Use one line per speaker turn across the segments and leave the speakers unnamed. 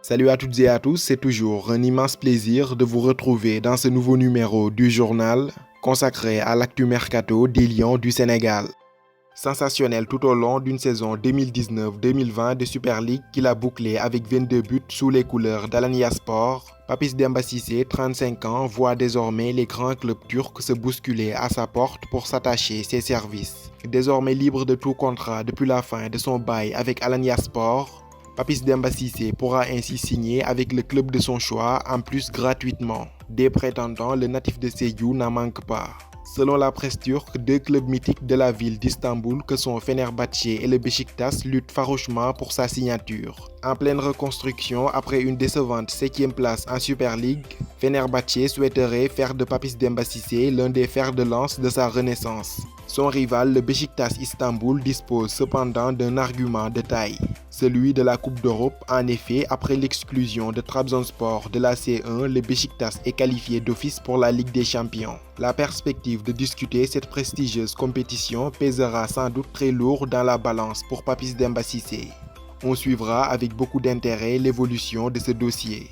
Salut à toutes et à tous, c'est toujours un immense plaisir de vous retrouver dans ce nouveau numéro du journal consacré à l'actu mercato des Lions du Sénégal. Sensationnel tout au long d'une saison 2019-2020 de Super League qu'il a bouclé avec 22 buts sous les couleurs d'Alanya Sport, Papis Demba Cissé, 35 ans, voit désormais les grands clubs turcs se bousculer à sa porte pour s'attacher ses services. Désormais libre de tout contrat depuis la fin de son bail avec Alanya Sport, Papis Demba Cissé pourra ainsi signer avec le club de son choix, en plus gratuitement. Des prétendants, le natif de Sédhiou n'en manque pas. Selon la presse turque, deux clubs mythiques de la ville d'Istanbul que sont Fenerbahçe et le Beşiktaş luttent farouchement pour sa signature. En pleine reconstruction après une décevante 7e place en Super League, Fenerbahçe souhaiterait faire de Papis Demba Cissé l'un des fers de lance de sa renaissance. Son rival, le Beşiktaş Istanbul, dispose cependant d'un argument de taille. Celui de la Coupe d'Europe. En effet, après l'exclusion de Trabzonspor de la C1, le Beşiktaş est qualifié d'office pour la Ligue des Champions. La perspective de discuter cette prestigieuse compétition pèsera sans doute très lourd dans la balance pour Papis Demba Cissé. On suivra avec beaucoup d'intérêt l'évolution de ce dossier.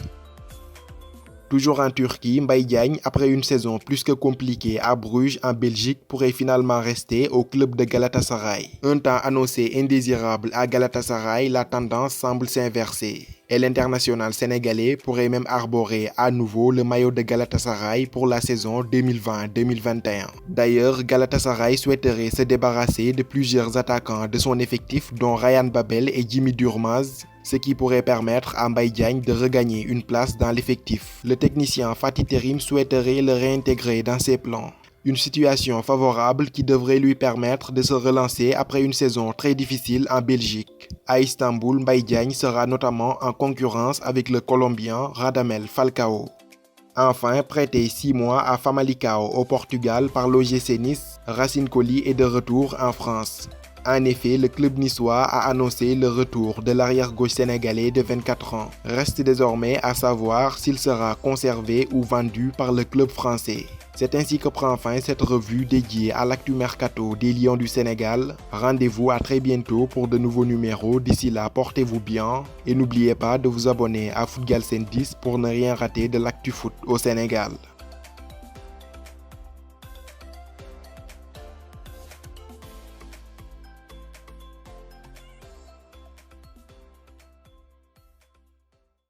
Toujours en Turquie, Mbaye Diagne, après une saison plus que compliquée à Bruges en Belgique, pourrait finalement rester au club de Galatasaray. Un temps annoncé indésirable à Galatasaray, la tendance semble s'inverser. Et l'international sénégalais pourrait même arborer à nouveau le maillot de Galatasaray pour la saison 2020-2021. D'ailleurs, Galatasaray souhaiterait se débarrasser de plusieurs attaquants de son effectif dont Ryan Babel et Jimmy Durmaz, ce qui pourrait permettre à Mbaye Diagne de regagner une place dans l'effectif. Le technicien Fatih Terim souhaiterait le réintégrer dans ses plans. Une situation favorable qui devrait lui permettre de se relancer après une saison très difficile en Belgique. À Istanbul, Mbaye Diagne sera notamment en concurrence avec le Colombien Radamel Falcao. Enfin, prêté 6 mois à Famalicão au Portugal par l'OGC Nice, Racine Colli est de retour en France. En effet, le club niçois a annoncé le retour de l'arrière-gauche sénégalais de 24 ans. Reste désormais à savoir s'il sera conservé ou vendu par le club français. C'est ainsi que prend fin cette revue dédiée à l'actu mercato des Lions du Sénégal. Rendez-vous à très bientôt pour de nouveaux numéros. D'ici là, portez-vous bien et n'oubliez pas de vous abonner à Footgalsen 10 pour ne rien rater de l'actu foot au Sénégal.